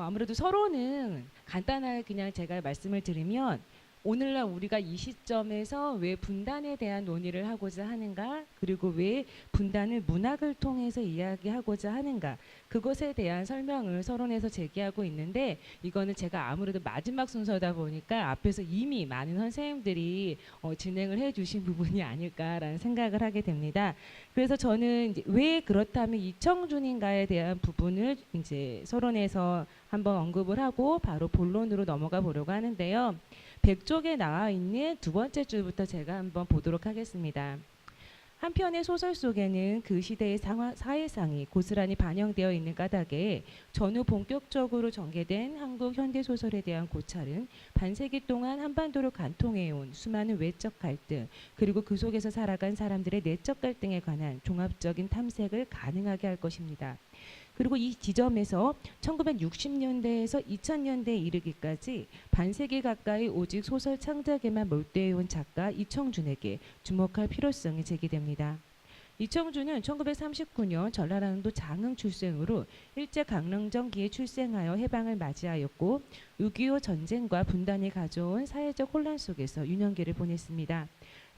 아무래도 서론은 간단하게 그냥 제가 말씀을 드리면 오늘날 우리가 이 시점에서 왜 분단에 대한 논의를 하고자 하는가, 그리고 왜 분단을 문학을 통해서 이야기하고자 하는가, 그것에 대한 설명을 서론에서 제기하고 있는데, 이거는 제가 아무래도 마지막 순서다 보니까 앞에서 이미 많은 선생님들이 진행을 해주신 부분이 아닐까라는 생각을 하게 됩니다. 그래서 저는 이제 왜 그렇다면 이청준인가에 대한 부분을 이제 서론에서 한번 언급을 하고 바로 본론으로 넘어가 보려고 하는데요. 100쪽에 나와 있는 두 번째 줄부터 제가 한번 보도록 하겠습니다. 한편의 소설 속에는 그 시대의 사회상이 고스란히 반영되어 있는 까닭에 전후 본격적으로 전개된 한국 현대소설에 대한 고찰은 반세기 동안 한반도를 관통해온 수많은 외적 갈등, 그리고 그 속에서 살아간 사람들의 내적 갈등에 관한 종합적인 탐색을 가능하게 할 것입니다. 그리고 이 지점에서 1960년대에서 2000년대에 이르기까지 반세기 가까이 오직 소설 창작에만 몰두해온 작가 이청준에게 주목할 필요성이 제기됩니다. 이청준은 1939년 전라남도 장흥 출생으로 일제강점기에 출생하여 해방을 맞이하였고 6.25 전쟁과 분단이 가져온 사회적 혼란 속에서 유년기를 보냈습니다.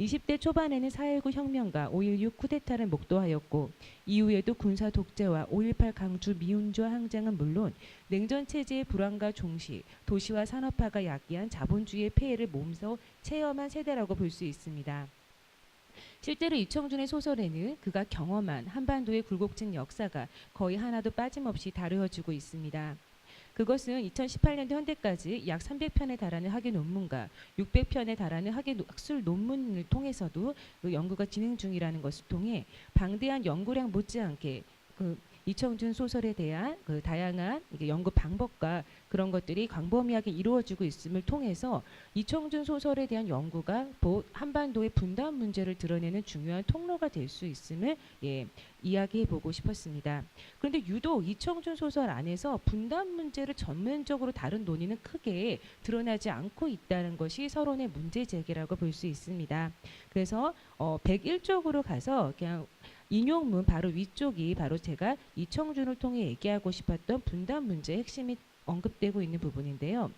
20대 초반에는 4.19 혁명과 5.16 쿠데타를 목도하였고 이후에도 군사 독재와 5.18 강주 미운주화 항쟁은 물론 냉전 체제의 불안과 종시, 도시화 산업화가 야기한 자본주의의 폐해를 몸소 체험한 세대라고 볼 수 있습니다. 실제로 이청준의 소설에는 그가 경험한 한반도의 굴곡진 역사가 거의 하나도 빠짐없이 다루어지고 있습니다. 그것은 2018년도 현대까지 약 300편에 달하는 학예 논문과 600편에 달하는 학술 논문을 통해서도 그 연구가 진행 중이라는 것을 통해 방대한 연구량 못지않게 이청준 소설에 대한 그 다양한 연구 방법과 그런 것들이 광범위하게 이루어지고 있음을 통해서 이청준 소설에 대한 연구가 한반도의 분단 문제를 드러내는 중요한 통로가 될 수 있음을 이야기해 보고 싶었습니다. 그런데 유독 이청준 소설 안에서 분단 문제를 전면적으로 다룬 논의는 크게 드러나지 않고 있다는 것이 서론의 문제 제기라고 볼 수 있습니다. 그래서 101쪽으로 가서 그냥 인용문 바로 위쪽이 바로 제가 이청준을 통해 얘기하고 싶었던 분단 문제의 핵심이 언급되고 있는 부분인데요.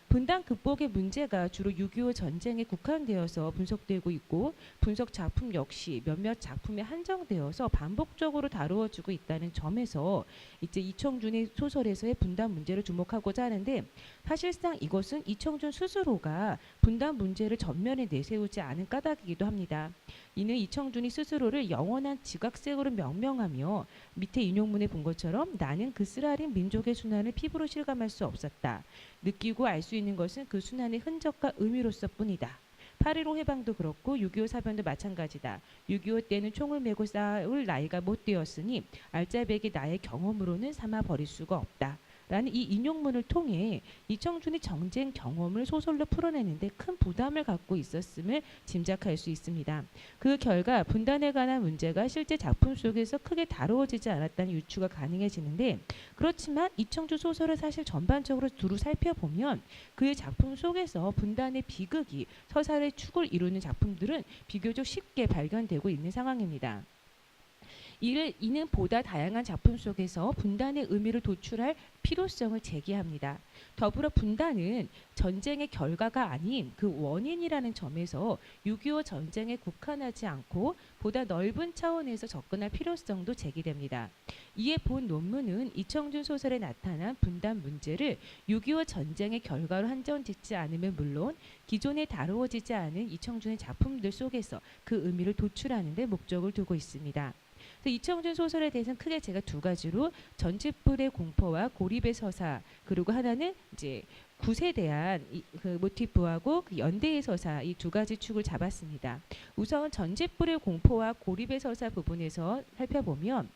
분단 극복의 문제가 주로 6.25 전쟁에 국한되어서 분석되고 있고 분석 작품 역시 몇몇 작품에 한정되어서 반복적으로 다루어지고 있다는 점에서 이제 이청준의 소설에서의 분단 문제를 주목하고자 하는데 사실상 이것은 이청준 스스로가 분단 문제를 전면에 내세우지 않은 까닭이기도 합니다. 이는 이청준이 스스로를 영원한 지각색으로 명명하며 밑에 인용문에 본 것처럼 나는 그 쓰라린 민족의 순환을 피부로 실감할 수 없었다. 느끼고 알 수 있는 것은 그 순환의 흔적과 의미로서 뿐이다. 8.15 해방도 그렇고 6.25 사변도 마찬가지다. 6.25 때는 총을 메고 싸울 나이가 못 되었으니 알짜배기 나의 경험으로는 삼아 버릴 수가 없다. 라는 이 인용문을 통해 이청준이 정쟁 경험을 소설로 풀어내는데 큰 부담을 갖고 있었음을 짐작할 수 있습니다. 그 결과 분단에 관한 문제가 실제 작품 속에서 크게 다루어지지 않았다는 유추가 가능해지는데 그렇지만 이청준 소설을 사실 전반적으로 두루 살펴보면 그의 작품 속에서 분단의 비극이 서사의 축을 이루는 작품들은 비교적 쉽게 발견되고 있는 상황입니다. 이는 보다 다양한 작품 속에서 분단의 의미를 도출할 필요성을 제기합니다. 더불어 분단은 전쟁의 결과가 아닌 그 원인이라는 점에서 6.25 전쟁에 국한하지 않고 보다 넓은 차원에서 접근할 필요성도 제기됩니다. 이에 본 논문은 이청준 소설에 나타난 분단 문제를 6.25 전쟁의 결과로 한정짓지 않으면 물론 기존에 다루어지지 않은 이청준의 작품들 속에서 그 의미를 도출하는 데 목적을 두고 있습니다. 이청준 소설에 대해서는 크게 제가 두 가지로 전직불의 공포와 고립의 서사 그리고 하나는 이제 굿에 대한 그 모티프하고 그 연대의 서사 이 두 가지 축을 잡았습니다. 우선 전직불의 공포와 고립의 서사 부분에서 살펴보면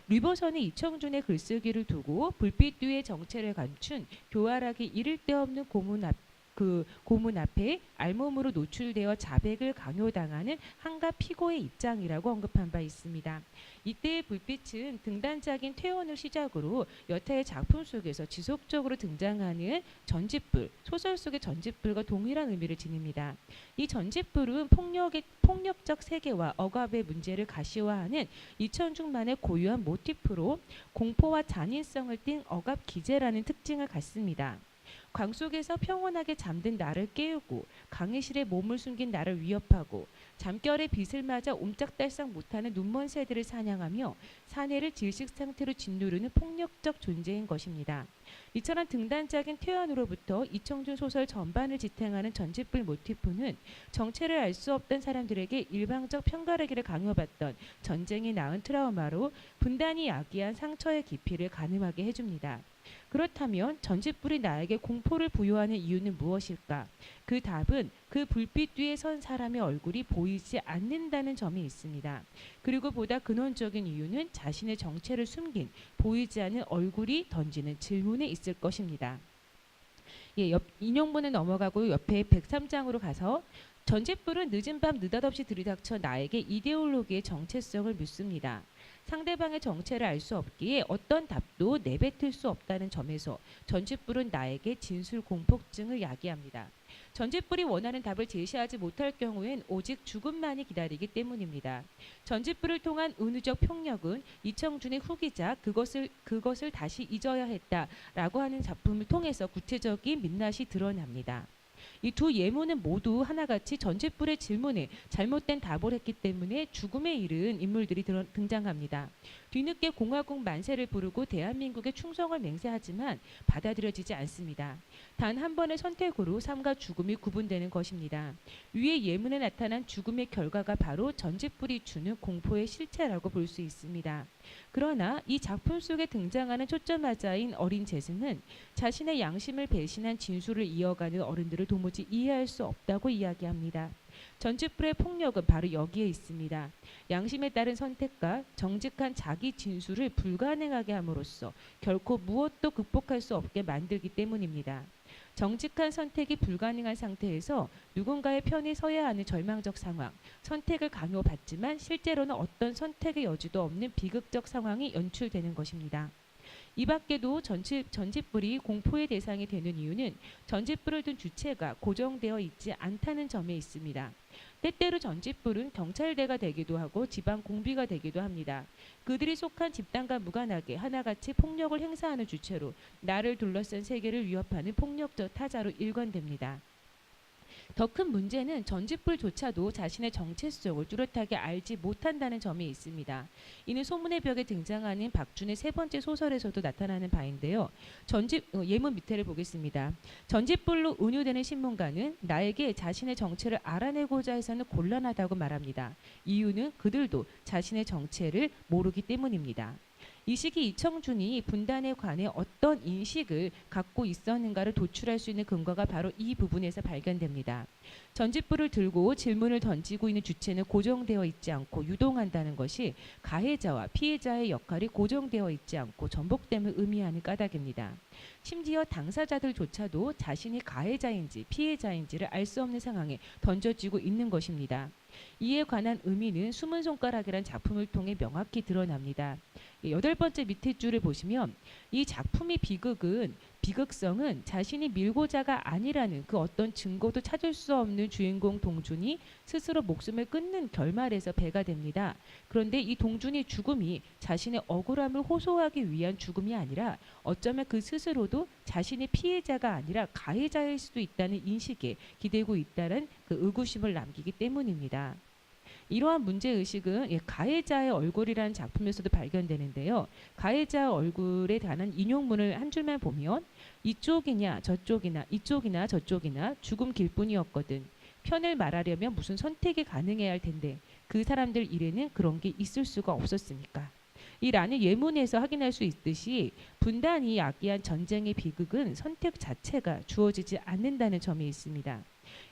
리버선이 이청준의 글쓰기를 두고 불빛 뒤에 정체를 감춘 교활하게 이를 데 없는 고문 앞 그 고문 앞에 알몸으로 노출되어 자백을 강요당하는 한가 피고의 입장이라고 언급한 바 있습니다. 이때의 불빛은 등단작인 퇴원을 시작으로 여타의 작품 속에서 지속적으로 등장하는 전짓불, 소설 속의 전짓불과 동일한 의미를 지닙니다. 이 전짓불은 폭력적 세계와 억압의 문제를 가시화하는 이천중만의 고유한 모티프로 공포와 잔인성을 띤 억압 기제라는 특징을 갖습니다. 광 속에서 평온하게 잠든 나를 깨우고 강의실에 몸을 숨긴 나를 위협하고 잠결에 빛을 맞아 옴짝달싹 못하는 눈먼 새들을 사냥하며 사내를 질식 상태로 짓누르는 폭력적 존재인 것입니다. 이처럼 등단작인 퇴원으로부터 이청준 소설 전반을 지탱하는 전짓불 모티프는 정체를 알 수 없던 사람들에게 일방적 편가르기를 강요받던 전쟁이 낳은 트라우마로 분단이 야기한 상처의 깊이를 가늠하게 해줍니다. 그렇다면 전짓불이 나에게 공포를 부여하는 이유는 무엇일까? 그 답은 그 불빛 뒤에 선 사람의 얼굴이 보이지 않는다는 점이 있습니다. 그리고 보다 근원적인 이유는 자신의 정체를 숨긴 보이지 않는 얼굴이 던지는 질문에 있을 것입니다. 인용문을 넘어가고 옆에 103장으로 가서 전짓불은 늦은 밤 느닷없이 들이닥쳐 나에게 이데올로기의 정체성을 묻습니다. 상대방의 정체를 알 수 없기에 어떤 답도 내뱉을 수 없다는 점에서 전짓불은 나에게 진술 공포증을 야기합니다. 전짓불이 원하는 답을 제시하지 못할 경우엔 오직 죽음만이 기다리기 때문입니다. 전짓불을 통한 은유적 폭력은 이청준의 후기자 그것을 다시 잊어야 했다라고 하는 작품을 통해서 구체적인 민낯이 드러납니다. 이 두 예문은 모두 하나같이 전짓불의 질문에 잘못된 답을 했기 때문에 죽음에 이른 인물들이 등장합니다. 뒤늦게 공화국 만세를 부르고 대한민국의 충성을 맹세하지만 받아들여지지 않습니다. 단 한 번의 선택으로 삶과 죽음이 구분되는 것입니다. 위의 예문에 나타난 죽음의 결과가 바로 전짓불이 주는 공포의 실체라고 볼 수 있습니다. 그러나 이 작품 속에 등장하는 초점화자인 어린 재승은 자신의 양심을 배신한 진술을 이어가는 어른들을 도무지 이해할 수 없다고 이야기합니다. 전짓불의 폭력은 바로 여기에 있습니다. 양심에 따른 선택과 정직한 자기 진술을 불가능하게 함으로써 결코 무엇도 극복할 수 없게 만들기 때문입니다. 정직한 선택이 불가능한 상태에서 누군가의 편에 서야 하는 절망적 상황, 선택을 강요받지만 실제로는 어떤 선택의 여지도 없는 비극적 상황이 연출되는 것입니다. 이 밖에도 전짓불이 공포의 대상이 되는 이유는 전짓불을 둔 주체가 고정되어 있지 않다는 점에 있습니다. 때때로 전짓불은 경찰대가 되기도 하고 지방 공비가 되기도 합니다. 그들이 속한 집단과 무관하게 하나같이 폭력을 행사하는 주체로 나를 둘러싼 세계를 위협하는 폭력적 타자로 일관됩니다. 더 큰 문제는 전짓불조차도 자신의 정체성을 뚜렷하게 알지 못한다는 점이 있습니다. 이는 소문의 벽에 등장하는 박준의 세 번째 소설에서도 나타나는 바인데요. 예문 밑에를 보겠습니다. 전짓불로 은유되는 신문가는 나에게 자신의 정체를 알아내고자 해서는 곤란하다고 말합니다. 이유는 그들도 자신의 정체를 모르기 때문입니다. 이 시기 이청준이 분단에 관해 어떤 인식을 갖고 있었는가를 도출할 수 있는 근거가 바로 이 부분에서 발견됩니다. 전짓불을 들고 질문을 던지고 있는 주체는 고정되어 있지 않고 유동한다는 것이 가해자와 피해자의 역할이 고정되어 있지 않고 전복됨을 의미하는 까닭입니다. 심지어 당사자들조차도 자신이 가해자인지 피해자인지를 알 수 없는 상황에 던져지고 있는 것입니다. 이에 관한 의미는 숨은 손가락이란 작품을 통해 명확히 드러납니다. 8번째 밑에 줄을 보시면 이 작품의 비극성은 자신이 밀고자가 아니라는 그 어떤 증거도 찾을 수 없는 주인공 동준이 스스로 목숨을 끊는 결말에서 배가 됩니다. 그런데 이 동준의 죽음이 자신의 억울함을 호소하기 위한 죽음이 아니라 어쩌면 그 스스로도 자신의 피해자가 아니라 가해자일 수도 있다는 인식에 기대고 있다는 그 의구심을 남기기 때문입니다. 이러한 문제의식은 가해자의 얼굴이라는 작품에서도 발견되는데요. 가해자 얼굴에 관한 인용문을 한 줄만 보면 이쪽이냐 저쪽이나 죽음 길뿐이었거든. 편을 말하려면 무슨 선택이 가능해야 할 텐데 그 사람들 일에는 그런 게 있을 수가 없었으니까. 이 라는 예문에서 확인할 수 있듯이 분단이 야기한 전쟁의 비극은 선택 자체가 주어지지 않는다는 점이 있습니다.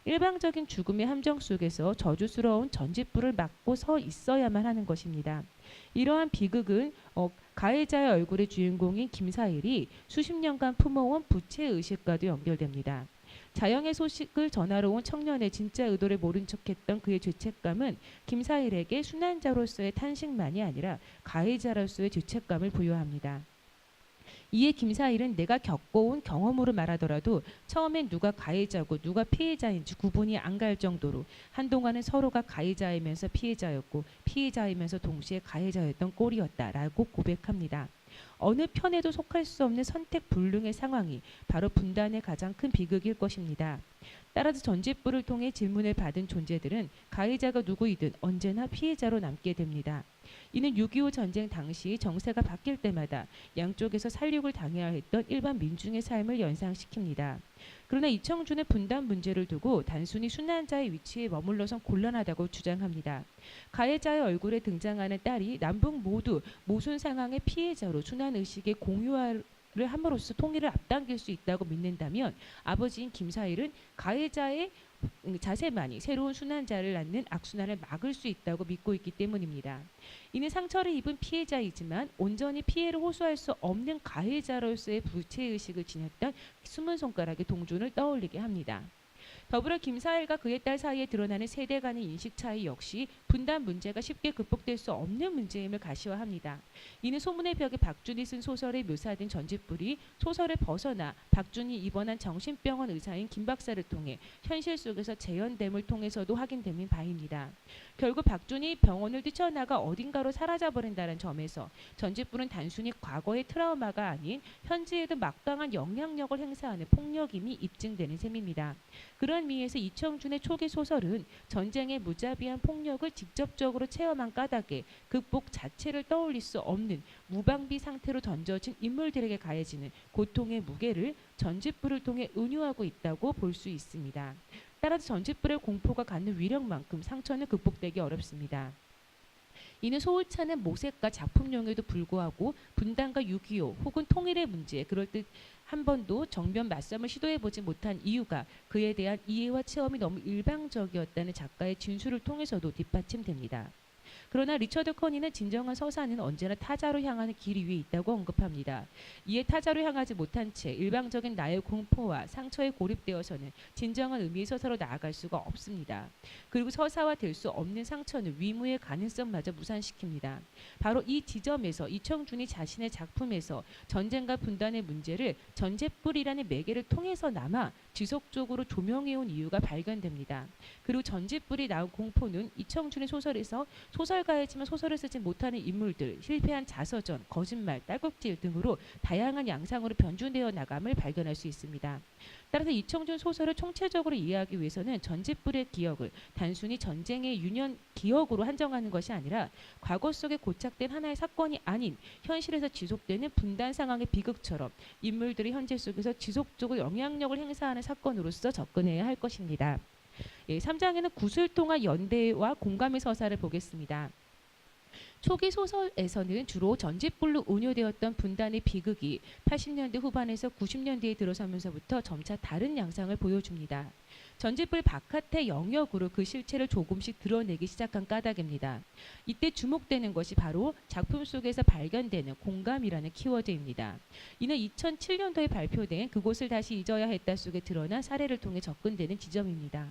일방적인 죽음의 함정 속에서 저주스러운 전짓불을 맞고 서 있어야만 하는 것입니다. 이러한 비극은 가해자의 얼굴의 주인공인 김사일이 수십 년간 품어온 부채의식과도 연결됩니다. 자영의 소식을 전하러 온 청년의 진짜 의도를 모른 척했던 그의 죄책감은 김사일에게 순환자로서의 탄식만이 아니라 가해자로서의 죄책감을 부여합니다. 이에 김사일은 내가 겪어온 경험으로 말하더라도 처음엔 누가 가해자고 누가 피해자인지 구분이 안 갈 정도로 한동안은 서로가 가해자이면서 피해자였고 피해자이면서 동시에 가해자였던 꼴이었다라고 고백합니다. 어느 편에도 속할 수 없는 선택 불능의 상황이 바로 분단의 가장 큰 비극일 것입니다. 따라서 전직부를 통해 질문을 받은 존재들은 가해자가 누구이든 언제나 피해자로 남게 됩니다. 이는 6.25 전쟁 당시 정세가 바뀔 때마다 양쪽에서 살육을 당해야 했던 일반 민중의 삶을 연상시킵니다. 그러나 이청준의 분단 문제를 두고 단순히 순환자의 위치에 머물러선 곤란하다고 주장합니다. 가해자의 얼굴에 등장하는 딸이 남북 모두 모순 상황의 피해자로 순환의식의 공유를 함으로써 통일을 앞당길 수 있다고 믿는다면 아버지인 김사일은 가해자의 자세만이 새로운 순환자를 낳는 악순환을 막을 수 있다고 믿고 있기 때문입니다. 이는 상처를 입은 피해자이지만 온전히 피해를 호소할 수 없는 가해자로서의 부채의식을 지녔던 숨은 손가락의 동준을 떠올리게 합니다. 더불어 김사일과 그의 딸 사이에 드러나는 세대 간의 인식 차이 역시 분단 문제가 쉽게 극복될 수 없는 문제임을 가시화합니다. 이는 소문의 벽에 박준이 쓴 소설에 묘사된 전직불이 소설을 벗어나 박준이 입원한 정신병원 의사인 김 박사를 통해 현실 속에서 재현됨을 통해서도 확인되는 바입니다. 결국 박준이 병원을 뛰쳐나가 어딘가로 사라져버린다는 점에서 전직불은 단순히 과거의 트라우마가 아닌 현재에도 막강한 영향력을 행사하는 폭력임이 입증되는 셈입니다. 그런 의미에서 이청준의 초기 소설은 전쟁의 무자비한 폭력을 직접적으로 체험한 까닭에 극복 자체를 떠올릴 수 없는 무방비 상태로 던져진 인물들에게 가해지는 고통의 무게를 전직불을 통해 은유하고 있다고 볼 수 있습니다. 따라서 전직불의 공포가 갖는 위력만큼 상처는 극복되기 어렵습니다. 이는 소울차는 모색과 작품용에도 불구하고 분단과 6.25 혹은 통일의 문제에 그럴듯 한 번도 정면 맞섬을 시도해보지 못한 이유가 그에 대한 이해와 체험이 너무 일방적이었다는 작가의 진술을 통해서도 뒷받침됩니다. 그러나 리처드 커니는 진정한 서사는 언제나 타자로 향하는 길 위에 있다고 언급합니다. 이에 타자로 향하지 못한 채 일방적인 나의 공포와 상처에 고립되어서는 진정한 의미의 서사로 나아갈 수가 없습니다. 그리고 서사화 될 수 없는 상처는 위무의 가능성마저 무산시킵니다. 바로 이 지점에서 이청준이 자신의 작품에서 전쟁과 분단의 문제를 전제불이라는 매개를 통해서나마 지속적으로 조명해온 이유가 발견됩니다. 그리고 전제불이 나온 공포는 이청준의 소설에서 소설가이지만 소설을 쓰지 못하는 인물들, 실패한 자서전, 거짓말, 딸꾹질 등으로 다양한 양상으로 변주되어 나감을 발견할 수 있습니다. 따라서 이청준 소설을 총체적으로 이해하기 위해서는 전직불의 기억을 단순히 전쟁의 유년 기억으로 한정하는 것이 아니라 과거 속에 고착된 하나의 사건이 아닌 현실에서 지속되는 분단 상황의 비극처럼 인물들이 현재 속에서 지속적으로 영향력을 행사하는 사건으로서 접근해야 할 것입니다. 3장에는 구슬 통한 연대와 공감의 서사를 보겠습니다. 초기 소설에서는 주로 전직불로 운용되었던 분단의 비극이 80년대 후반에서 90년대에 들어서면서부터 점차 다른 양상을 보여줍니다. 전직불 바깥의 영역으로 그 실체를 조금씩 드러내기 시작한 까닭입니다. 이때 주목되는 것이 바로 작품 속에서 발견되는 공감이라는 키워드입니다. 이는 2007년도에 발표된 그곳을 다시 잊어야 했다 속에 드러난 사례를 통해 접근되는 지점입니다.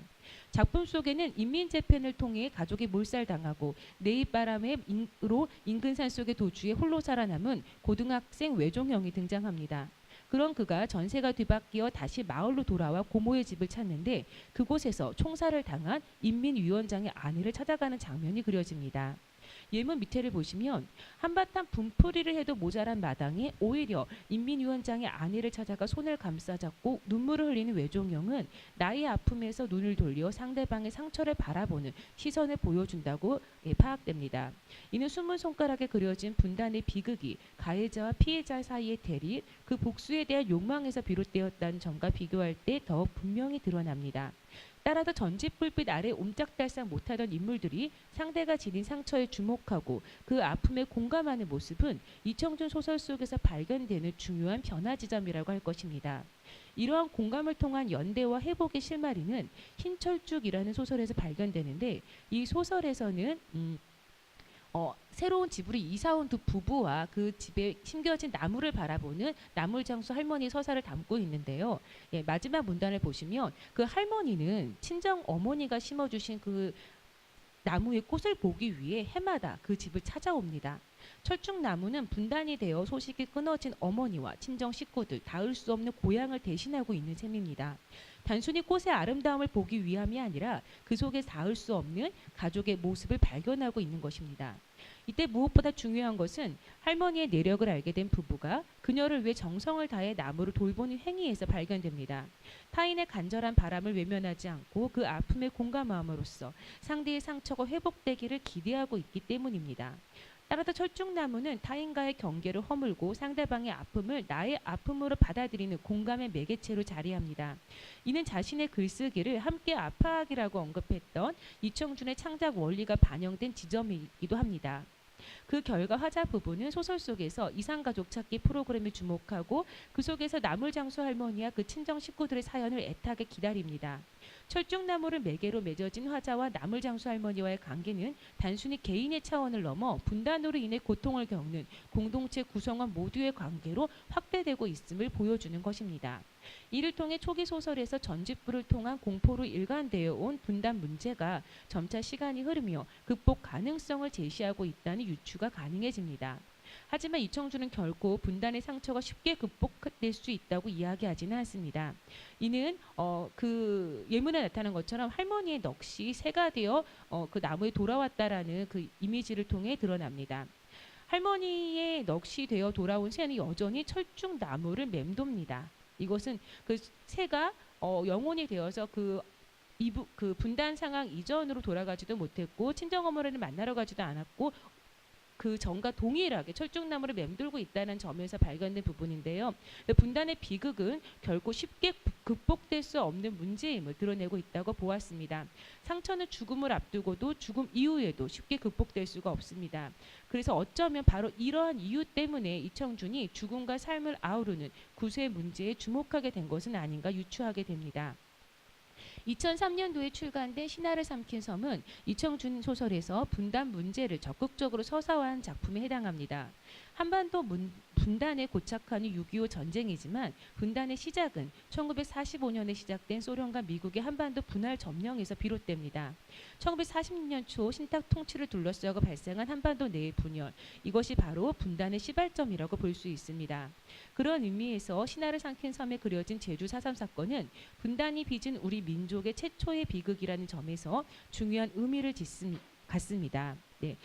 작품 속에는 인민재팬을 통해 가족이 몰살당하고 내입바람으로 인근 산속의 도주에 홀로 살아남은 고등학생 외종형이 등장합니다. 그런 그가 전세가 뒤바뀌어 다시 마을로 돌아와 고모의 집을 찾는데 그곳에서 총살을 당한 인민위원장의 아내를 찾아가는 장면이 그려집니다. 예문 밑에를 보시면 한바탕 분풀이를 해도 모자란 마당에 오히려 인민위원장의 아내를 찾아가 손을 감싸잡고 눈물을 흘리는 외종형은 나의 아픔에서 눈을 돌려 상대방의 상처를 바라보는 시선을 보여준다고 파악됩니다. 이는 숨은 손가락에 그려진 분단의 비극이 가해자와 피해자 사이의 대립, 그 복수에 대한 욕망에서 비롯되었다는 점과 비교할 때 더욱 분명히 드러납니다. 따라서 전직불빛 아래 옴짝달싹 못하던 인물들이 상대가 지닌 상처에 주목하고 그 아픔에 공감하는 모습은 이청준 소설 속에서 발견되는 중요한 변화 지점이라고 할 것입니다. 이러한 공감을 통한 연대와 회복의 실마리는 흰철쭉이라는 소설에서 발견되는데 이 소설에서는 새로운 집으로 이사 온 두 부부와 그 집에 심겨진 나무를 바라보는 나물장수 할머니 서사를 담고 있는데요. 예, 마지막 문단을 보시면 그 할머니는 친정 어머니가 심어주신 그 나무의 꽃을 보기 위해 해마다 그 집을 찾아옵니다. 철쭉나무는 분단이 되어 소식이 끊어진 어머니와 친정 식구들, 닿을 수 없는 고향을 대신하고 있는 셈입니다. 단순히 꽃의 아름다움을 보기 위함이 아니라 그 속에 닿을 수 없는 가족의 모습을 발견하고 있는 것입니다. 이때 무엇보다 중요한 것은 할머니의 내력을 알게 된 부부가 그녀를 위해 정성을 다해 나무를 돌보는 행위에서 발견됩니다. 타인의 간절한 바람을 외면하지 않고 그 아픔에 공감함으로써 상대의 상처가 회복되기를 기대하고 있기 때문입니다. 따라서 철쭉나무는 타인과의 경계를 허물고 상대방의 아픔을 나의 아픔으로 받아들이는 공감의 매개체로 자리합니다. 이는 자신의 글쓰기를 함께 아파하기라고 언급했던 이청준의 창작 원리가 반영된 지점이기도 합니다. 그 결과 화자 부부는 소설 속에서 이상가족 찾기 프로그램에 주목하고 그 속에서 나물장수 할머니와 그 친정 식구들의 사연을 애타게 기다립니다. 철쭉나무를 매개로 맺어진 화자와 나물장수 할머니와의 관계는 단순히 개인의 차원을 넘어 분단으로 인해 고통을 겪는 공동체 구성원 모두의 관계로 확대되고 있음을 보여주는 것입니다. 이를 통해 초기 소설에서 전직부를 통한 공포로 일관되어 온 분단 문제가 점차 시간이 흐르며 극복 가능성을 제시하고 있다는 유추가 가능해집니다. 하지만 이청준은 결코 분단의 상처가 쉽게 극복될 수 있다고 이야기하지는 않습니다. 이는 그 예문에 나타난 것처럼 할머니의 넋이 새가 되어 그 나무에 돌아왔다라는 그 이미지를 통해 드러납니다. 할머니의 넋이 되어 돌아온 새는 여전히 철쭉나무를 맴돕니다. 이것은 그 새가 영혼이 되어서 그 분단 상황 이전으로 돌아가지도 못했고 친정 어머니를 만나러 가지도 않았고 그 전과 동일하게 철쭉나무를 맴돌고 있다는 점에서 발견된 부분인데요. 분단의 비극은 결코 쉽게 극복될 수 없는 문제임을 드러내고 있다고 보았습니다. 상처는 죽음을 앞두고도 죽음 이후에도 쉽게 극복될 수가 없습니다. 그래서 어쩌면 바로 이러한 이유 때문에 이청준이 죽음과 삶을 아우르는 구세 문제에 주목하게 된 것은 아닌가 유추하게 됩니다. 2003년도에 출간된 신화를 삼킨 섬은 이청준 소설에서 분단 문제를 적극적으로 서사화한 작품에 해당합니다. 한반도 분단에 고착하는 6.25 전쟁이지만 분단의 시작은 1945년에 시작된 소련과 미국의 한반도 분할 점령에서 비롯됩니다. 1940년 초 신탁 통치를 둘러싸고 발생한 한반도 내의 분열, 이것이 바로 분단의 시발점이라고 볼 수 있습니다. 그런 의미에서 신화를 삼킨 섬에 그려진 제주 4.3 사건은 분단이 빚은 우리 민족의 최초의 비극이라는 점에서 중요한 의미를 갖습니다. 네,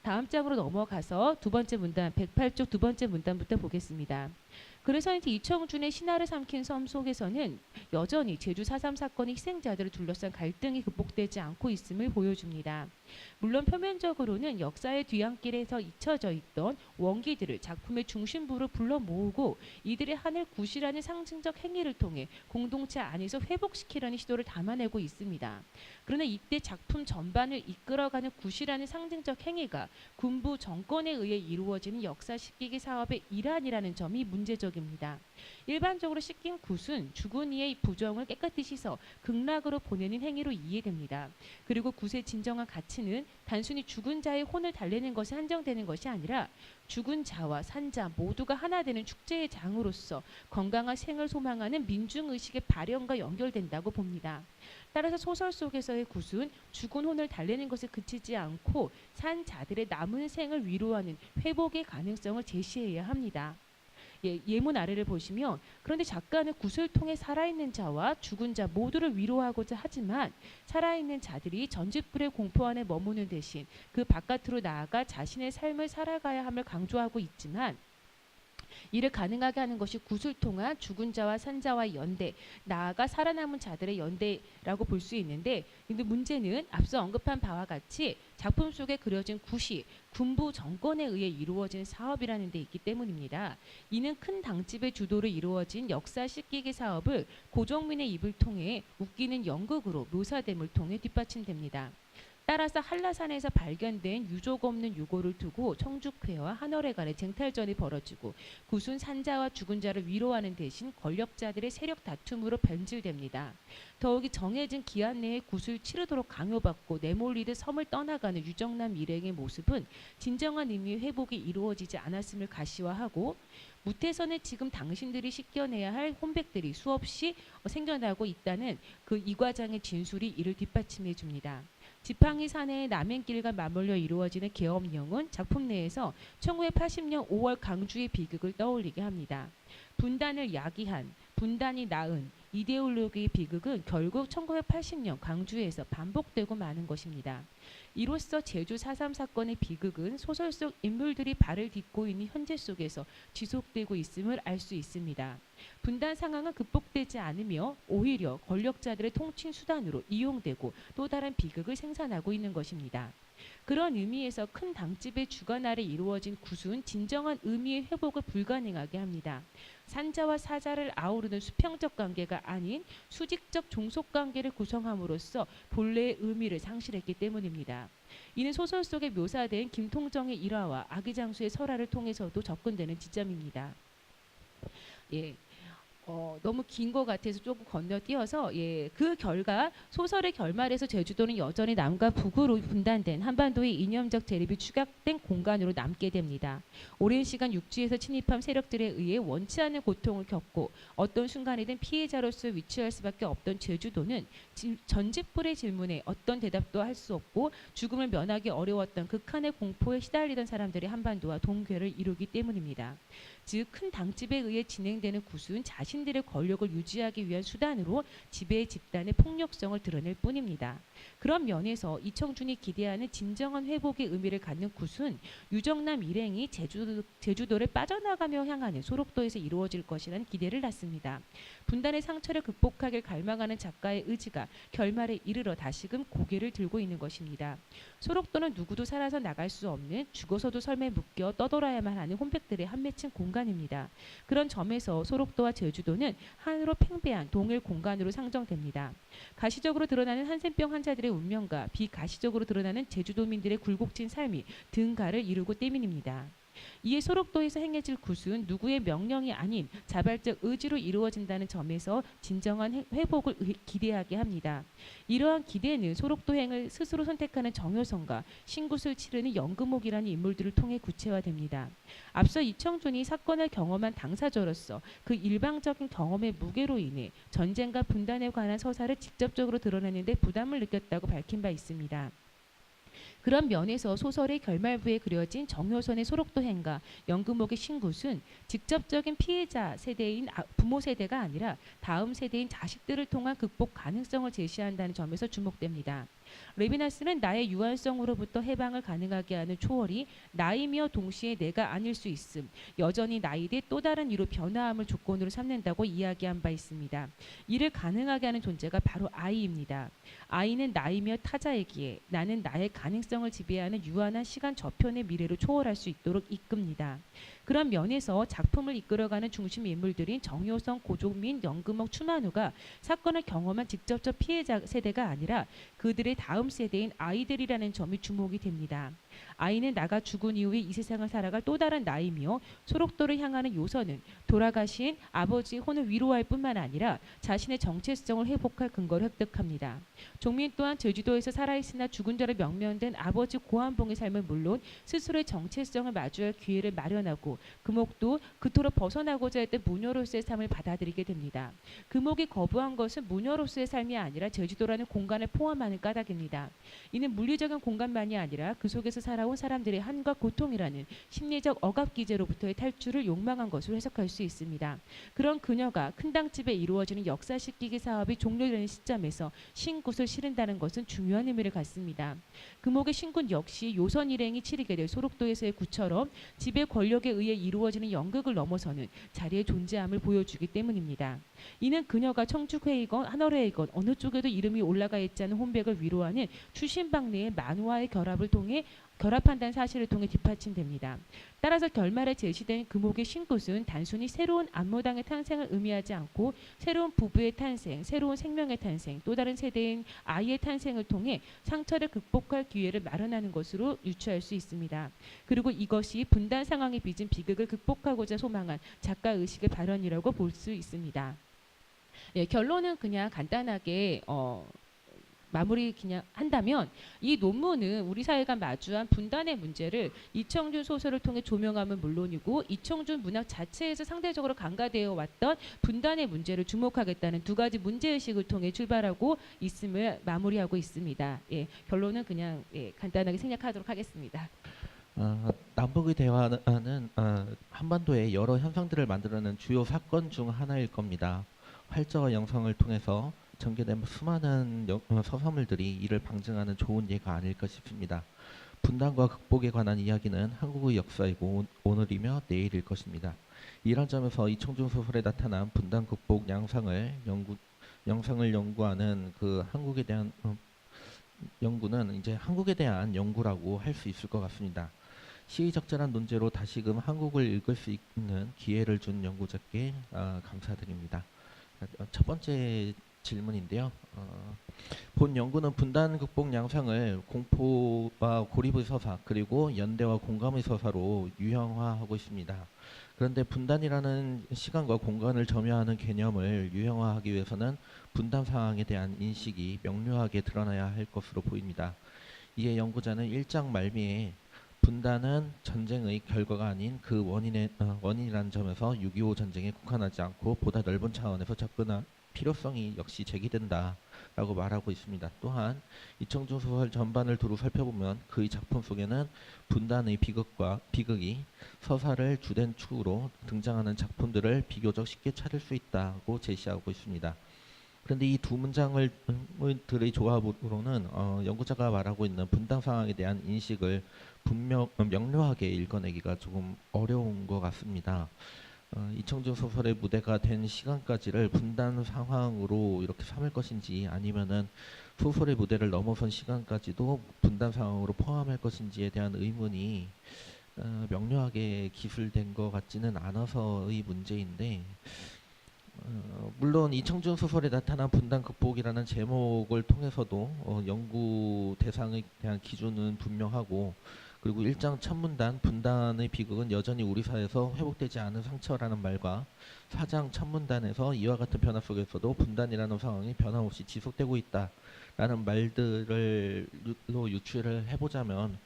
다음 장으로 넘어가서 두 번째 문단 108쪽 두 번째 문단부터 보겠습니다. 그래서 이청준의 신화를 삼킨 섬 속에서는 여전히 제주 4.3 사건의 희생자들을 둘러싼 갈등이 극복되지 않고 있음을 보여줍니다. 물론 표면적으로는 역사의 뒤안길에서 잊혀져 있던 원기들을 작품의 중심부로 불러 모으고 이들의 한을 구실하는 상징적 행위를 통해 공동체 안에서 회복시키려는 시도를 담아내고 있습니다. 그러나 이때 작품 전반을 이끌어가는 구실하는 상징적 행위가 군부 정권에 의해 이루어지는 역사 씻기기 사업의 일환이라는 점이 문제적입니다. 일반적으로 씻긴 굿은 죽은 이의 부정을 깨끗이 씻어 극락으로 보내는 행위로 이해됩니다. 그리고 굿의 진정한 가치는 단순히 죽은 자의 혼을 달래는 것에 한정되는 것이 아니라 죽은 자와 산자 모두가 하나 되는 축제의 장으로서 건강한 생을 소망하는 민중의식의 발현과 연결된다고 봅니다. 따라서 소설 속에서의 굿은 죽은 혼을 달래는 것에 그치지 않고 산 자들의 남은 생을 위로하는 회복의 가능성을 제시해야 합니다. 예문 아래를 보시면 그런데 작가는 굿을 통해 살아있는 자와 죽은 자 모두를 위로하고자 하지만 살아있는 자들이 전직불의 공포 안에 머무는 대신 그 바깥으로 나아가 자신의 삶을 살아가야 함을 강조하고 있지만 이를 가능하게 하는 것이 굿을 통한 죽은 자와 산자와의 연대, 나아가 살아남은 자들의 연대라고 볼 수 있는데, 근데 문제는 앞서 언급한 바와 같이 작품 속에 그려진 굿이 군부 정권에 의해 이루어진 사업이라는 데 있기 때문입니다. 이는 큰 당집의 주도로 이루어진 역사 씻기기 사업을 고종민의 입을 통해 웃기는 연극으로 묘사됨을 통해 뒷받침됩니다. 따라서 한라산에서 발견된 유족 없는 유고를 두고 청주회와 한월회 간에 쟁탈전이 벌어지고 구순 산자와 죽은 자를 위로하는 대신 권력자들의 세력 다툼으로 변질됩니다. 더욱이 정해진 기한 내에 구슬 치르도록 강요받고 내몰리듯 섬을 떠나가는 유정남 일행의 모습은 진정한 의미의 회복이 이루어지지 않았음을 가시화하고 무태선에 지금 당신들이 씻겨내야 할 혼백들이 수없이 생겨나고 있다는 그 이과장의 진술이 이를 뒷받침해 줍니다. 지팡이 산의 남행길과 맞물려 이루어지는 계엄령은 작품 내에서 1980년 5월 강주의 비극을 떠올리게 합니다. 분단을 야기한, 분단이 낳은 이데올로기의 비극은 결국 1980년 강주에서 반복되고 마는 것입니다. 이로써 제주 4.3 사건의 비극은 소설 속 인물들이 발을 딛고 있는 현재 속에서 지속되고 있음을 알 수 있습니다. 분단 상황은 극복되지 않으며 오히려 권력자들의 통칭 수단으로 이용되고 또 다른 비극을 생산하고 있는 것입니다. 그런 의미에서 큰 당집의 주관 아래 이루어진 구순 진정한 의미의 회복을 불가능하게 합니다. 산자와 사자를 아우르는 수평적 관계가 아닌 수직적 종속 관계를 구성함으로써 본래의 의미를 상실했기 때문입니다. 이는 소설 속에 묘사된 김통정의 일화와 아기장수의 설화를 통해서도 접근되는 지점입니다. 예. 너무 긴 것 같아서 조금 건너뛰어서 그 결과 소설의 결말에서 제주도는 여전히 남과 북으로 분단된 한반도의 이념적 대립이 축약된 공간으로 남게 됩니다. 오랜 시간 육지에서 침입한 세력들에 의해 원치 않는 고통을 겪고 어떤 순간이든 피해자로서 위치할 수밖에 없던 제주도는 전직불의 질문에 어떤 대답도 할 수 없고 죽음을 면하기 어려웠던 극한의 공포에 시달리던 사람들이 한반도와 동괴를 이루기 때문입니다. 즉 큰 당집에 의해 진행되는 구순 자신들의 권력을 유지하기 위한 수단으로 지배 집단의 폭력성을 드러낼 뿐입니다. 그런 면에서 이청준이 기대하는 진정한 회복의 의미를 갖는 구순, 유정남 일행이 제주도를 빠져나가며 향하는 소록도에서 이루어질 것이라는 기대를 낳습니다. 분단의 상처를 극복하길 갈망하는 작가의 의지가 결말에 이르러 다시금 고개를 들고 있는 것입니다. 소록도는 누구도 살아서 나갈 수 없는 죽어서도 삶에 묶여 떠돌아야만 하는 혼백들의 한 맺힌 공간입니다. 그런 점에서 소록도와 제주도는 한으로 팽배한 동일 공간으로 상정됩니다. 가시적으로 드러나는 한센병 환자들의 운명과 비가시적으로 드러나는 제주도민들의 굴곡진 삶이 등가를 이루고 때문입니다. 이에 소록도에서 행해질 굿은 누구의 명령이 아닌 자발적 의지로 이루어진다는 점에서 진정한 회복을 기대하게 합니다. 이러한 기대는 소록도행을 스스로 선택하는 정효성과 신굿을 치르는 연금옥이라는 인물들을 통해 구체화됩니다. 앞서 이청준이 사건을 경험한 당사자로서 그 일방적인 경험의 무게로 인해 전쟁과 분단에 관한 서사를 직접적으로 드러내는 데 부담을 느꼈다고 밝힌 바 있습니다. 그런 면에서 소설의 결말부에 그려진 정효선의 소록도행과 연금옥의 신굿은 직접적인 피해자 세대인 부모 세대가 아니라 다음 세대인 자식들을 통한 극복 가능성을 제시한다는 점에서 주목됩니다. 레비나스는 나의 유한성으로부터 해방을 가능하게 하는 초월이 나이며 동시에 내가 아닐 수 있음, 여전히 나이되 또 다른 이로 변화함을 조건으로 삼는다고 이야기한 바 있습니다. 이를 가능하게 하는 존재가 바로 아이입니다. 아이는 나이며 타자이기에 나는 나의 가능성을 지배하는 유한한 시간 저편의 미래로 초월할 수 있도록 이끕니다. 그런 면에서 작품을 이끌어가는 중심 인물들인 정효성, 고종민, 연금옥, 추만우가 사건을 경험한 직접적 피해자 세대가 아니라 그들의 다음 세대인 아이들이라는 점이 주목이 됩니다. 아이는 나가 죽은 이후에 이 세상을 살아갈 또 다른 나이며 소록도를 향하는 요선은 돌아가신 아버지의 혼을 위로할 뿐만 아니라 자신의 정체성을 회복할 근거를 획득합니다. 종민 또한 제주도에서 살아있으나 죽은 자로 명명된 아버지 고한봉의 삶은 물론 스스로의 정체성을 마주할 기회를 마련하고 금옥도 그토록 벗어나고자 했던 무녀로서의 삶을 받아들이게 됩니다. 금옥이 거부한 것은 무녀로서의 삶이 아니라 제주도라는 공간을 포함하는 까닭입니다. 이는 물리적인 공간만이 아니라 그 속에서 살아온 사람들의 한과 고통이라는 심리적 억압기제로부터의 탈출을 욕망한 것으로 해석할 수 있습니다. 그런 그녀가 큰 당집에 이루어지는 역사시키기 사업이 종료되는 시점에서 신굿을 실은다는 것은 중요한 의미를 갖습니다. 금옥의 신굿 역시 요선 일행이 치르게 될 소록도에서의 굿처럼 지배 권력에 의해 이루어지는 연극을 넘어서는 자리의 존재함을 보여주기 때문입니다. 이는 그녀가 청주회이건 한월회이건 어느 쪽에도 이름이 올라가 있지 않은 혼백을 위로하는 추신방래의 만화의 결합을 통해 결합한다는 사실을 통해 뒷받침됩니다. 따라서 결말에 제시된 금옥의 쉰곳은 단순히 새로운 안무당의 탄생을 의미하지 않고 새로운 부부의 탄생, 새로운 생명의 탄생, 또 다른 세대인 아이의 탄생을 통해 상처를 극복할 기회를 마련하는 것으로 유추할 수 있습니다. 그리고 이것이 분단 상황에 빚은 비극을 극복하고자 소망한 작가 의식의 발현이라고 볼 수 있습니다. 예, 결론은 그냥 간단하게 마무리 그냥 한다면 이 논문은 우리 사회가 마주한 분단의 문제를 이청준 소설을 통해 조명함은 물론이고 이청준 문학 자체에서 상대적으로 간과되어 왔던 분단의 문제를 주목하겠다는 두 가지 문제의식을 통해 출발하고 있음을 마무리하고 있습니다. 예, 결론은 그냥 간단하게 생략하도록 하겠습니다. 남북의 대화는 한반도의 여러 현상들을 만들어내는 주요 사건 중 하나일 겁니다. 활자와 영상을 통해서 전개된 수많은 서사물들이 이를 방증하는 좋은 예가 아닐까 싶습니다. 분단과 극복에 관한 이야기는 한국의 역사이고 오늘이며 내일일 것입니다. 이런 점에서 이청준 소설에 나타난 분단 극복 양상을 연구하는 그 한국에 대한 연구는 이제 한국에 대한 연구라고 할 수 있을 것 같습니다. 시의적절한 논제로 다시금 한국을 읽을 수 있는 기회를 준 연구자께 감사드립니다. 첫 번째 질문인데요. 본 연구는 분단 극복 양상을 공포와 고립의 서사 그리고 연대와 공감의 서사로 유형화하고 있습니다. 그런데 분단이라는 시간과 공간을 점유하는 개념을 유형화하기 위해서는 분단 상황에 대한 인식이 명료하게 드러나야 할 것으로 보입니다. 이에 연구자는 1장 말미에 분단은 전쟁의 결과가 아닌 그 원인이라는 점에서 6.25 전쟁에 국한하지 않고 보다 넓은 차원에서 접근할 필요성이 역시 제기된다라고 말하고 있습니다. 또한 이청준 소설 전반을 두루 살펴보면 그의 작품 속에는 분단의 비극이 서사를 주된 축으로 등장하는 작품들을 비교적 쉽게 찾을 수 있다고 제시하고 있습니다. 그런데 이 두 문장들의 조합으로는 연구자가 말하고 있는 분단 상황에 대한 인식을 명료하게 읽어내기가 조금 어려운 것 같습니다. 이청준 소설의 무대가 된 시간까지를 분단 상황으로 이렇게 삼을 것인지 아니면은 소설의 무대를 넘어선 시간까지도 분단 상황으로 포함할 것인지에 대한 의문이 명료하게 기술된 것 같지는 않아서의 문제인데 물론 이청준 소설에 나타난 분단 극복이라는 제목을 통해서도 연구 대상에 대한 기준은 분명하고 그리고 1장 첫 문단 분단의 비극은 여전히 우리 사회에서 회복되지 않은 상처라는 말과 4장 첫 문단에서 이와 같은 변화 속에서도 분단이라는 상황이 변함없이 지속되고 있다라는 말들로 유추를 해보자면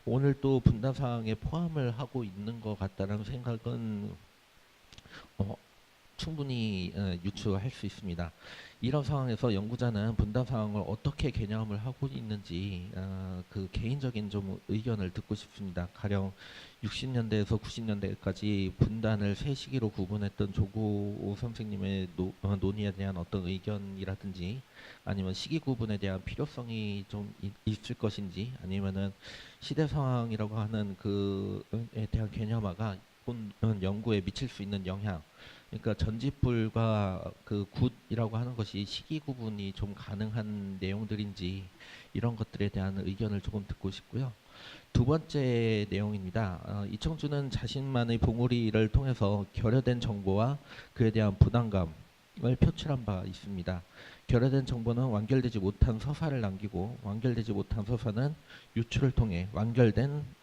오늘 또 분단 상황에 포함을 하고 있는 것 같다는 생각은 충분히 유추할 수 있습니다. 이런 상황에서 연구자는 분단 상황을 어떻게 개념을 하고 있는지 그 개인적인 좀 의견을 듣고 싶습니다. 가령 60년대에서 90년대까지 분단을 세 시기로 구분했던 조고 선생님의 논의에 대한 어떤 의견이라든지 아니면 시기 구분에 대한 필요성이 좀 있을 것인지 아니면은 시대 상황이라고 하는 그에 대한 개념화가 본 연구에 미칠 수 있는 영향 그러니까 전지불과 그 굿이라고 하는 것이 시기 구분이 좀 가능한 내용들인지 이런 것들에 대한 의견을 조금 듣고 싶고요. 두 번째 내용입니다. 이청준은 자신만의 봉우리를 통해서 결여된 정보와 그에 대한 부담감을 표출한 바 있습니다. 결여된 정보는 완결되지 못한 서사를 남기고 완결되지 못한 서사는 유추를 통해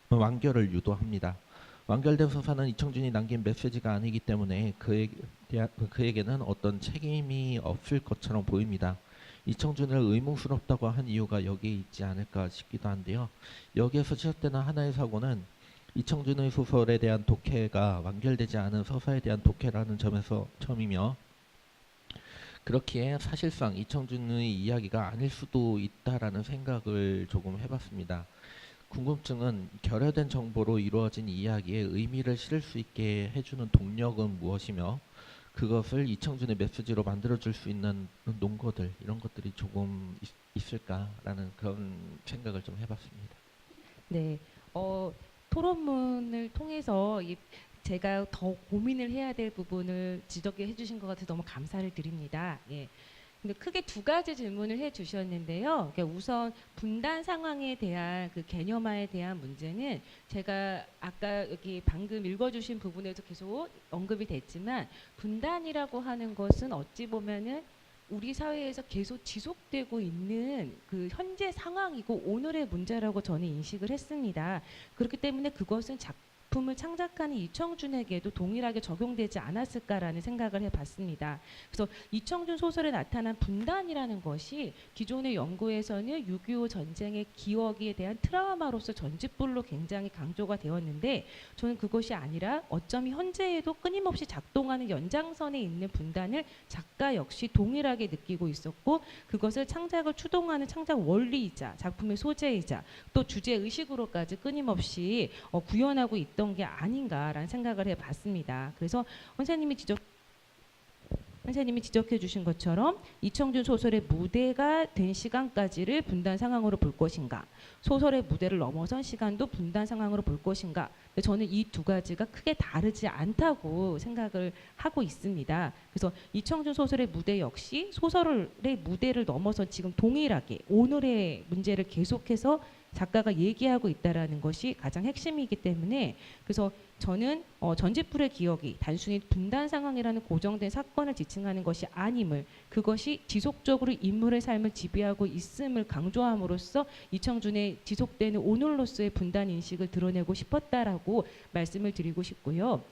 완결을 유도합니다. 완결된 서사는 이청준이 남긴 메시지가 아니기 때문에 그에게는 어떤 책임이 없을 것처럼 보입니다. 이청준을 의문스럽다고 한 이유가 여기에 있지 않을까 싶기도 한데요. 여기에서 시작되는 하나의 사고는 이청준의 소설에 대한 독해가 완결되지 않은 서사에 대한 독해라는 점에서 처음이며 그렇기에 사실상 이청준의 이야기가 아닐 수도 있다라는 생각을 조금 해봤습니다. 궁금증은 결여된 정보로 이루어진 이야기에 의미를 실을 수 있게 해주는 동력은 무엇이며 그것을 이청준의 메시지로 만들어줄 수 있는 논거들 이런 것들이 조금 있을까라는 그런 생각을 좀 해봤습니다. 네, 토론문을 통해서 제가 더 고민을 해야 될 부분을 지적해 주신 것 같아서 너무 감사를 드립니다. 예. 근데 크게 두 가지 질문을 해주셨는데요. 그러니까 우선 분단 상황에 대한 그 개념화에 대한 문제는 제가 아까 여기 방금 읽어주신 부분에서 계속 언급이 됐지만 분단이라고 하는 것은 어찌 보면은 우리 사회에서 계속 지속되고 있는 그 현재 상황이고 오늘의 문제라고 저는 인식을 했습니다. 그렇기 때문에 그것은 작품을 창작하는 이청준에게도 동일하게 적용되지 않았을까라는 생각을 해봤습니다. 그래서 이청준 소설에 나타난 분단이라는 것이 기존의 연구에서는 6.25 전쟁의 기억에 대한 트라우마로서 전직불로 굉장히 강조가 되었는데 저는 그것이 아니라 어쩌면 현재에도 끊임없이 작동하는 연장선에 있는 분단을 작가 역시 동일하게 느끼고 있었고 그것을 창작을 추동하는 창작 원리이자 작품의 소재이자 또 주제 의식으로까지 끊임없이 구현하고 있던 게 아닌가라는 생각을 해봤습니다. 그래서 선생님이 지적해 주신 것처럼 이청준 소설의 무대가 된 시간까지를 분단 상황으로 볼 것인가, 소설의 무대를 넘어선 시간도 분단 상황으로 볼 것인가. 근데 저는 이 두 가지가 크게 다르지 않다고 생각을 하고 있습니다. 그래서 이청준 소설의 무대 역시 소설의 무대를 넘어서 지금 동일하게 오늘의 문제를 계속해서 작가가 얘기하고 있다라는 것이 가장 핵심이기 때문에 그래서 저는 전직불의 기억이 단순히 분단 상황이라는 고정된 사건을 지칭하는 것이 아님을 그것이 지속적으로 인물의 삶을 지배하고 있음을 강조함으로써 이청준의 지속되는 오늘로서의 분단 인식을 드러내고 싶었다라고 말씀을 드리고 싶고요.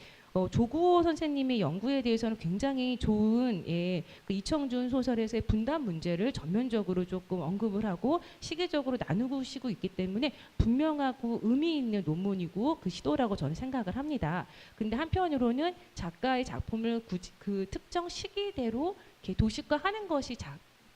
조구호 선생님의 연구에 대해서는 굉장히 좋은 그 이청준 소설에서의 분단 문제를 전면적으로 조금 언급을 하고 시기적으로 나누고 시고 있기 때문에 분명하고 의미 있는 논문이고 그 시도라고 저는 생각을 합니다. 근데 한편으로는 작가의 작품을 그 특정 시기대로 이렇게 도식화하는 것이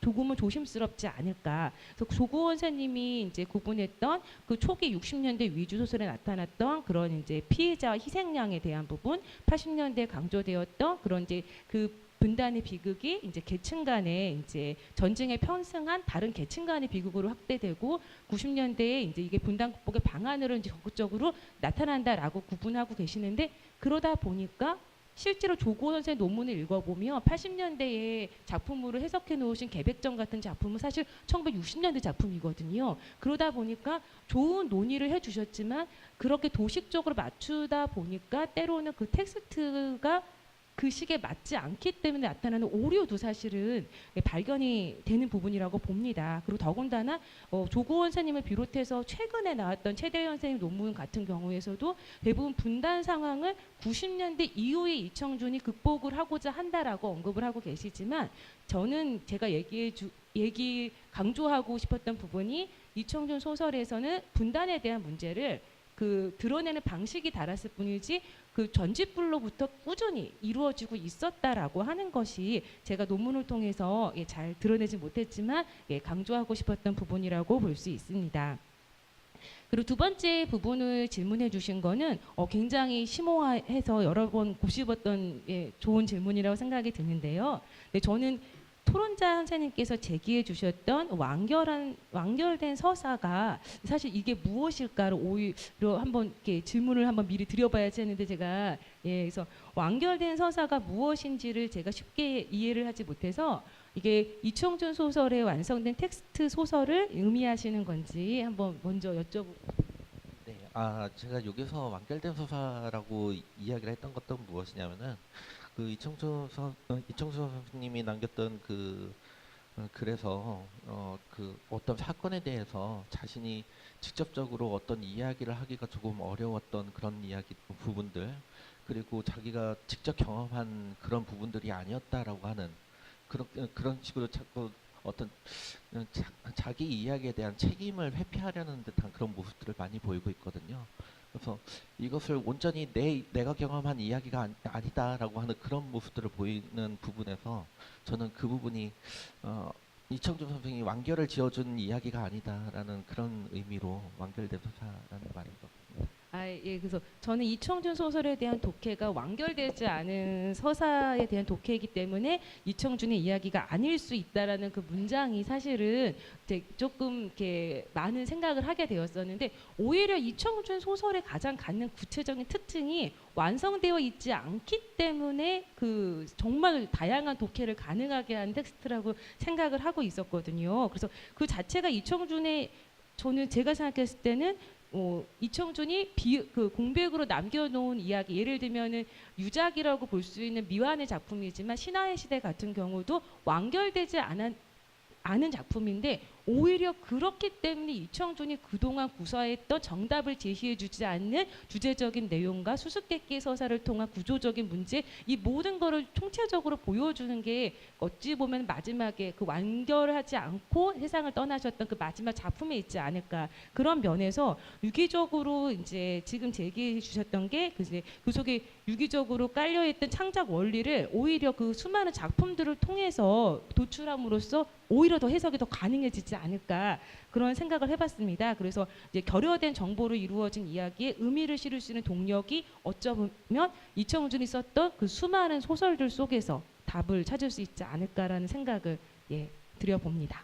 조금은 조심스럽지 않을까. 그래서 조구호 선생님이 이제 구분했던 그 초기 60년대 위주 소설에 나타났던 그런 이제 피해자와 희생양에 대한 부분, 80년대에 강조되었던 그런 이제 그 분단의 비극이 이제 계층 간의 이제 전쟁에 편승한 다른 계층 간의 비극으로 확대되고 90년대에 이제 이게 분단 극복의 방안으로 이제 적극적으로 나타난다라고 구분하고 계시는데 그러다 보니까 실제로 조고 선생의 논문을 읽어보면 80년대에 작품으로 해석해 놓으신 개백전 같은 작품은 사실 1960년대 작품이거든요. 그러다 보니까 좋은 논의를 해주셨지만 그렇게 도식적으로 맞추다 보니까 때로는 그 텍스트가 그 시기에 맞지 않기 때문에 나타나는 오류도 사실은 발견이 되는 부분이라고 봅니다. 그리고 더군다나 조고원 선생님을 비롯해서 최근에 나왔던 최대현 선생님 논문 같은 경우에서도 대부분 분단 상황을 90년대 이후에 이청준이 극복을 하고자 한다라고 언급을 하고 계시지만 저는 제가 강조하고 싶었던 부분이 이청준 소설에서는 분단에 대한 문제를 그 드러내는 방식이 달랐을 뿐이지 그 전집불로부터 꾸준히 이루어지고 있었다라고 하는 것이 제가 논문을 통해서 잘 드러내지 못했지만 강조하고 싶었던 부분이라고 볼 수 있습니다. 그리고 두 번째 부분을 질문해 주신 거는 굉장히 심오해서 여러 번 곱씹었던 좋은 질문이라고 생각이 드는데요. 네, 저는 토론자 선생님께서 제기해 주셨던 완결된 서사가 사실 이게 무엇일까를 오히려 한번 이렇게 질문을 한번 미리 드려봐야지 했는데 제가 그래서 완결된 서사가 무엇인지를 제가 쉽게 이해를 하지 못해서 이게 이청준 소설의 완성된 텍스트 소설을 의미하시는 건지 한번 먼저 여쭤보고. 네, 제가 여기서 완결된 서사라고 이야기를 했던 것도 무엇이냐면은 그 이청준 선생님이 남겼던 그 글에서 그 어떤 사건에 대해서 자신이 직접적으로 어떤 이야기를 하기가 조금 어려웠던 그런 이야기 부분들 그리고 자기가 직접 경험한 그런 부분들이 아니었다라고 하는 그런 식으로 자꾸 어떤 자기 이야기에 대한 책임을 회피하려는 듯한 그런 모습들을 많이 보이고 있거든요. 그래서 이것을 온전히 내가 경험한 이야기가 아니다라고 하는 그런 모습들을 보이는 부분에서 저는 그 부분이 이청준 선생이 완결을 지어준 이야기가 아니다라는 그런 의미로 완결된 서사라는 말인 것 같습니다. 예, 그래서 저는 이청준 소설에 대한 독해가 완결되지 않은 서사에 대한 독해이기 때문에 이청준의 이야기가 아닐 수 있다라는 그 문장이 사실은 이제 조금 이렇게 많은 생각을 하게 되었었는데, 오히려 이청준 소설의 가장 갖는 구체적인 특징이 완성되어 있지 않기 때문에 그 정말 다양한 독해를 가능하게 한 텍스트라고 생각을 하고 있었거든요. 그래서 그 자체가 이청준의, 저는 제가 생각했을 때는 이청준이 그 공백으로 남겨놓은 이야기, 예를 들면은 유작이라고 볼 수 있는 미완의 작품이지만 신화의 시대 같은 경우도 완결되지 않은 작품인데, 오히려 그렇기 때문에 이청준이 그동안 구사했던 정답을 제시해주지 않는 주제적인 내용과 수수께끼 서사를 통한 구조적인 문제, 이 모든 거를 총체적으로 보여주는 게 어찌 보면 마지막에 그 완결하지 않고 세상을 떠나셨던 그 마지막 작품에 있지 않을까. 그런 면에서 유기적으로 이제 지금 제기해 주셨던 게 그 속에 유기적으로 깔려있던 창작 원리를 오히려 그 수많은 작품들을 통해서 도출함으로써 오히려 더 해석이 더 가능해지지 않을까, 그런 생각을 해봤습니다. 그래서 이제 결여된 정보로 이루어진 이야기에 의미를 실을 수 있는 동력이 어쩌면 이청준이 썼던 그 수많은 소설들 속에서 답을 찾을 수 있지 않을까라는 생각을 드려봅니다.